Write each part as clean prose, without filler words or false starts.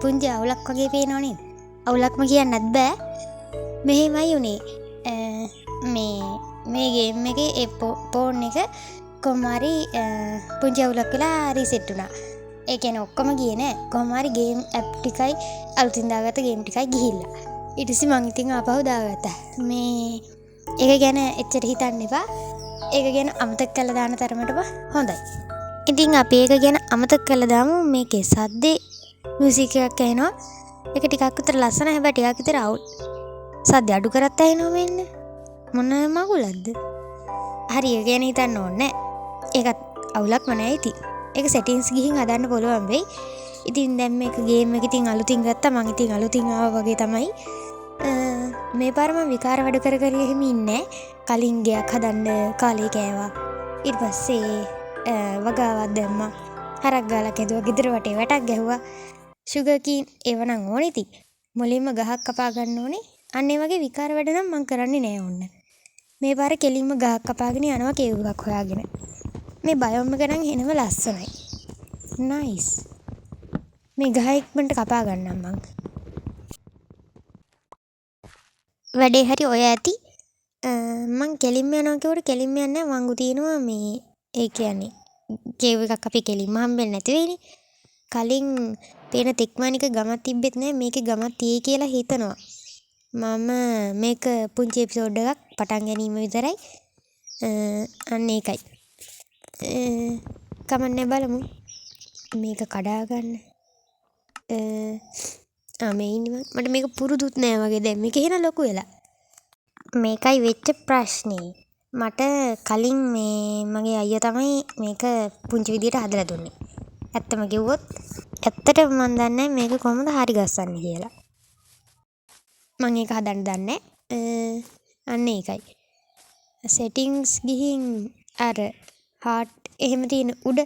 පුංචි අවුලක් වගේ පේනව නේද? අවුලක්ම කියන්නත් බෑ. මෙහෙමයි උනේ. මේ ගේම් එකේ ඒ ෆෝන් එක කොහොම හරි පුංචි අවුලක් වෙලා රීසෙට් වුණා. ඒ කියන්නේ ඔක්කොම ගියේ නෑ. කොහොම හරි ගේම් ඇප් ටිකයි අලුතින් දාගත්ත ගේම් ටිකයි ගිහිල්ලා. ඊට පස්සේ මං ඉතින් ආපහු දාගත්තා. මේ ඒක ගැන එච්චර හිතන්න එපා. ඒක ගැන අමතක කරලා දාන තරමටම හොඳයි. ඉතින් අපි ඒක ගැන අමතක කරලා දාමු. මේකේ සද්දේ මියුසික් එකක් ඇහෙනවා. ඒක ටිකක් විතර ලස්සන, හැබැයි ටිකක් විතර අවුල්. සද්ද අඩු කරත් ඇහෙනවා මෙන්න. මොන මගුලක්ද? හරි ඒක ගැන හිතන්න ඕනේ නෑ. ඒකත් අවුලක්ම නෑ ඉතින්. ඒක සෙටින්ග්ස් ගිහින් හදන්න පුළුවන් වෙයි. ඉතින් දැන් මේක ගේම් එක ඉතින් අලුතින් ගත්තා. මං ඉතින් අලුතින් ආවා වගේ තමයි. මේ පාර මම විකාර වැඩ කර එහෙම ඉන්නේ. කලින් ගයක් හදන්න කාලේ කෑවා. ඊට පස්සේ වගාවක් දැම්මා. හරක් ගාලා කැදුවා. ගෙදර වටේ වැටක් ගැහුවා. ෂුගර් කීන් ඒව නම් ඕනේ ඉතින්. මුලින්ම ගහක් කපා ගන්න ඕනේ. අන්න ඒ වගේ විකාර වැඩ නම් මං කරන්නේ නෑ ඕන්න. මේ පාර කෙලින්ම ගහක් කපාගෙන යනවා කේව් එකක් හොයාගෙන. මේ බයෝම් එක නම් එනම ලස්සනයි. නයිස්. මේ ගහ ඉක්මනට කපා ගන්නම් මං. වැඩේ හරි ඔය ඇති. මං කෙලින්ම යනවා කියවට කෙලින්ම යන්නේ නැහැ. වංගු තියෙනවා මේ ඒ කියන්නේ කේව් එකක් අපි කෙලින්ම හම්බෙන්නේ නැති වෙයිනේ. කලින් පේන තෙක්මානික ගමක් තිබ්බෙත් නැහැ. මේකේ ගමක් තියෙයි කියලා හිතනවා. මම මේක පුංචි එපිසෝඩ් එකක් පටන් ගැනීම විතරයි. අන්න ඒකයි. කමන්නේ බලමු. මේක කඩා ගන්න. මේ ඉන්නේ මට මේක පුරුදුත් නෑ වගේ. දැන් මේක එහෙන ලොකු වෙලා. මේකයි වෙච්ච ප්‍රශ්නේ. මට කලින් මේ මගේ අයියා තමයි මේක පුංචි විදියට හදලා දුන්නේ. ඇත්තම කිව්වොත් ඇත්තටම මන් දන්නේ මේක කොහොමද හරි ගස්සන්නේ කියලා. මම ඒක හදන්න දන්නේ. අන්න ඒකයි. සෙටින්ග්ස් ගිහින් අර හાર્ට් එහෙම තියෙන උඩ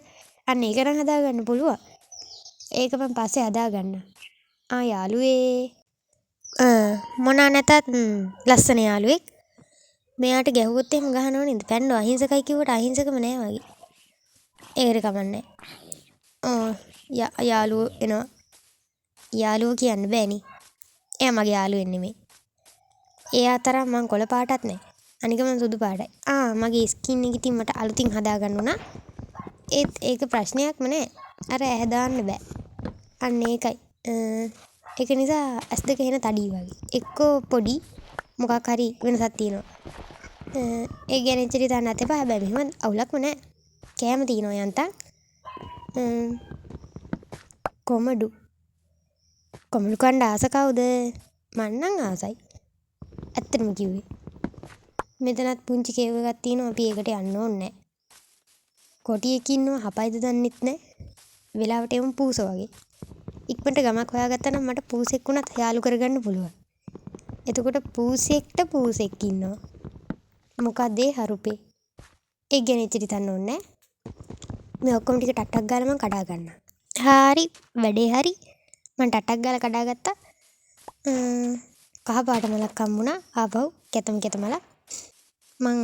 අන්න ඒක නම් හදාගන්න පුළුවන්. ඒක මම පස්සේ හදාගන්න. යාළුවේ මොනා නැතත් ලස්සන යාළුවෙක්. මෙයාට ගැහුවොත් එහෙම ගහනව නේද? පැන්නෝ අහිංසකයි කිව්වට අහිංසකම නෑ වගේ. ඒකට කමන්නේ. යාළුවෝ එනවා. යාළුවෝ කියන්න බෑනේ. එයා මගේ යාළුවෙන් නෙමෙයි. එයා තරම් මං කොළ පාටත් නෑ. අනික මං සුදු පාටයි. මගේ ස්කින් එක ඉතින් මට අලුතින් හදාගන්න උනා. ඒත් ඒක ප්‍රශ්නයක්ම නෑ. අර ඇහැ දාන්න බෑ. අන්න ඒකයි. ඒක නිසා ඇස් දෙක එහෙන තඩි වගේ. එක්කෝ පොඩි මොකක් හරි වෙනසක් තියෙනවා. ඒ ගැන එච්චර හිතන්නත් එපා. හැබැයි මෙහෙම අවුලක්ම නෑ. කෑම තියෙනවා යන්තම්. කොමඩු කන්න ආස කවුද? මං නම් ආසයි. ඇත්තටම කිව්වේ. මෙතනත් පුංචි කේව් එකක් තියෙනවා. අපි ඒකට යන්න ඕනේ නෑ. කොටියෙක් ඉන්නවා. හපයිද දන්නෙත් නෑ. වෙලාවට එමු පූස වගේ. ඉක්මනට ගමක් හොයාගත්තා නම් මට පූසෙක් වුණත් යාළු කරගන්න පුළුවන්. එතකොට පූසෙක් ඉන්නවා. මොකද ඒ හරුපේ. ඒ ගැන එච්චර හිතන්න ඕනේ නෑ. මේ ඔක්කොම ටික ටක් ගාලා මම කඩා ගන්නවා. හරි වැඩේ හරි. මම ටක් ගාලා කඩාගත්තා. කහ පාට මලක් හම්බුණා. ආපහු කැතම මලක්. මං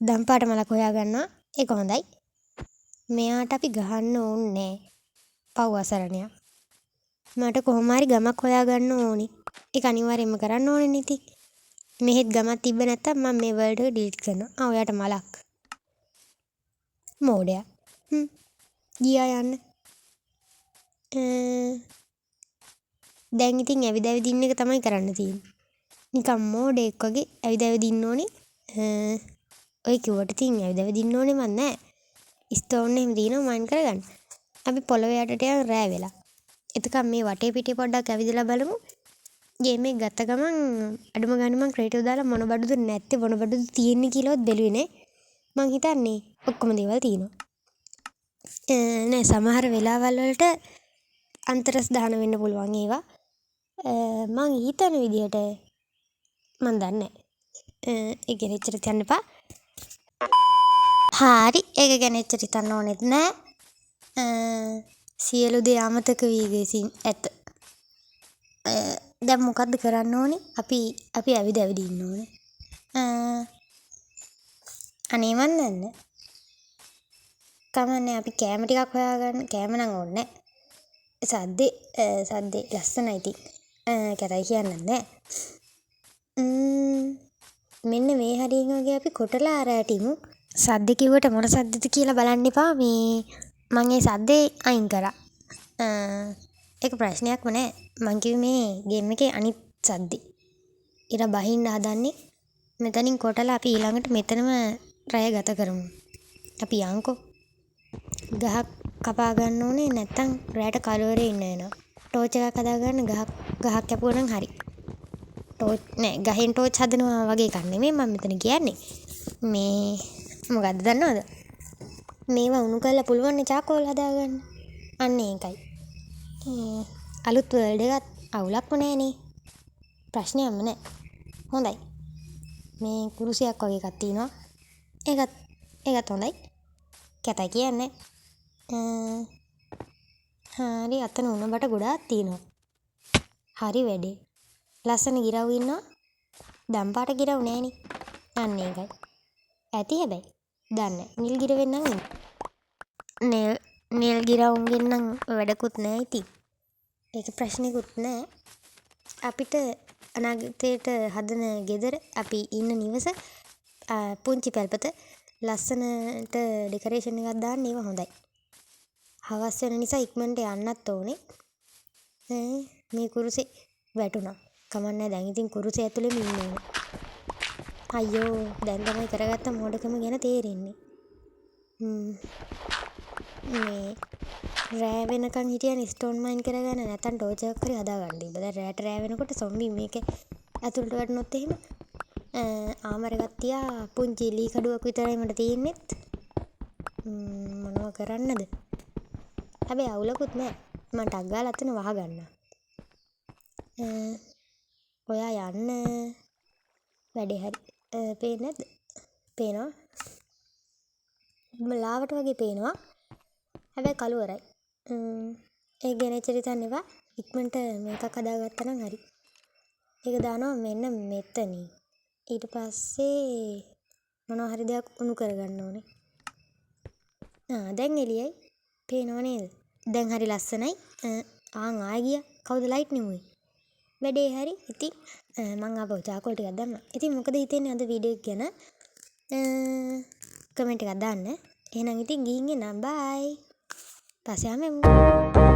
දම් පාට මලක් හොයා ගන්නවා. ඒක හොඳයි. මෙයාට අපි ගහන්න ඕනේ නෑ. පව් අසරණයක්. මට කොහොම හරි ගමක් හොයා ගන්න ඕනේ. ඒක අනිවාර්යයෙන්ම කරන්න ඕනේ නේ ඉතින්. මෙහෙත් ගමක් තිබ්බ නැත්තම් මම මේ වර්ල්ඩ් එක ඩිලීට් කරනවා. ඔයාට මලක්. මෝඩයා. ගියා යන්න. දැන් ඉතින් ඇවිද ඉන්න එක තමයි කරන්න තියෙන්නේ. නිකන් මෝඩෙක් වගේ ඇවිද ඉන්න ඕනේ. ඔය කිව්වට ඉතින් ඇවිද ඉන්න ඕනේ මන් නෑ. ස්ටෝන් එහෙම දිනව මයින් කරගන්න. අපි පොළොවේ යටට යන රෑ වෙලා. එතකම් මේ වටේ පිටේ පොඩ්ඩක් ඇවිදලා බලමු. ගේම් එක ගත්ත ගමන් අඩුම ගානේ මං ක්‍රියේටිව් දාලා මොන බඩුද නැත්තේ මොන බඩුද තියෙන්නේ කියලාවත් බැලුවේ නෑ. මං හිතන්නේ ඔක්කොම දේවල් තියෙනවා. නෑ සමහර වෙලාවල් වලට අන්තරස් දාන වෙන්න පුළුවන් ඒවා. මං හිතන විදිහට මං දන්නේ නෑ. ඒක ගැන එච්චර හිතන්න එපා. හරි ඒක ගැන එච්චර හිතන්න ඕනෙත් නෑ. සියලු දේ අමතක වී ගිසින් ඇත. දැන් මොකද්ද කරන්න ඕනේ? අපි ඇවිද ඉන්න ඕනේ. අනේ මන් දන්නේ. කමන්නේ අපි කෑම ටිකක් හොයාගන්න. කෑම නම් ඕනේ. සද්දේ ලස්සනයි ඉතින්. කැතයි කියන්නත් නෑ. මෙන්න මේ හරියෙන් වගේ අපි කොටලා රැටිමු. සද්ද කිව්වට මොන සද්දද කියලා බලන්න එපා. මං ඒ සද්දේ අයින් කරා. ඒක ප්‍රශ්නයක්ම නෑ. මං කිව්වේ මේ ගේම් එකේ අනිත් සද්දේ. ඉර බහින්න හදන්නේ. මෙතනින් කොටලා අපි ඊළඟට මෙතනම රැය ගත කරමු. අපි යන්කෝ. ගහක් කපා ගන්න ඕනේ නැත්තම් රැයට කලවරේ ඉන්න වෙනවා. ටෝච් එකක් හදාගන්න ගහක් කැපුවා නම් හරි. ටෝච් නෑ ගහෙන් ටෝච් හදනවා වගේ එකක් නෙමෙයි මම මෙතන කියන්නේ. මේ මොකද්ද දන්නවද? මේවා උණු කරලා පුළුවන් නේ චාකෝල් හදාගන්න. අන්න ඒකයි. අලුත් වර්ල්ඩ් එකත් අවුලක්ම නෑනේ. ප්‍රශ්නයක්ම නෑ. හොඳයි. මේ කුරුසියක් වගේ එකක් තියෙනවා. ඒකත් හොඳයි. කැතයි කියන්නේ. හරි අතන උණ බට ගොඩාක් තියෙනවා. හරි වැඩේ. ලස්සන ගිරව් ඉන්නවා. දම්පාට ගිරව් නෑනේ. අන්න ඒකයි. ඇති හැබැයි. දන්නේ නිල් ගිරවෙන් නම් ඉන්නේ. නිල් ගිරවුන්ගෙන් නම් වැඩකුත් නෑ ඉතින්. ඒක ප්‍රශ්නෙකුත් නෑ. අපිට අනාගතයට හදන ගෙදර අපි ඉන්න නිවස පුංචි පැල්පත ලස්සනට ඩෙකරේෂන් එකක් දාන්න ඒවා හොඳයි. හවස් වෙන නිසා ඉක්මනට යන්නත් ඕනේ. මේ කුරුසේ වැටුණා. කමන්නේ දැන් ඉතින් කුරුසේ ඇතුලේම ඉන්න ඕනේ. අයියෝ දැන් තමයි කරගත්ත මෝඩකම ගැන තේරෙන්නේ. මේ රෑ වෙනකන් හිටියන ස්ටෝන් මයින් කරගන්න නැත්නම් ටෝච් එකක් හරි හදාගන්න ඉබ. දැන් රෑට රෑ වෙනකොට සොම්බි මේක ඇතුළට වැටුනොත් එහෙම ආමර එකක් තියා පුංචි ලී කඩුවක් විතරයි මට තියෙන්නෙත්. මොනව කරන්නද? හැබැයි අවුලකුත් නෑ. මම ටක් ගාලා අතන වහගන්නවා. ඔයා යන්න වැඩේ හරි. පේන්නේ නැද්ද? පේනවා. ලාවට වගේ පේනවා. හැබැයි කළුවරයි. ඒ ගැන එච්චර හිතන්න එපා. ඉක්මනට මේකක් හදාගත්තා නම් හරි. ඒක දානවා මෙන්න මෙතනින්. ඊට පස්සේ මොනවා හරි දෙයක් උණු කරගන්න ඕනේ. දැන් එළියයි. පේනව නේද? දැන් හරි ලස්සනයි. ආයෙ ගියා. කවුද ලයිට් නිමුවේ? වැඩේ හරි. ඉතින් මං ආපහු චාකෝල් ටිකක් දැම්මා. ඉතින් මොකද හිතෙන්නේ අද වීඩියෝ එක ගැන? කමෙන්ට් එකක් දාන්න. එහෙනම් ඉතින් ගිහින් එන්න. බයි. පස්සේ ආවෙමු.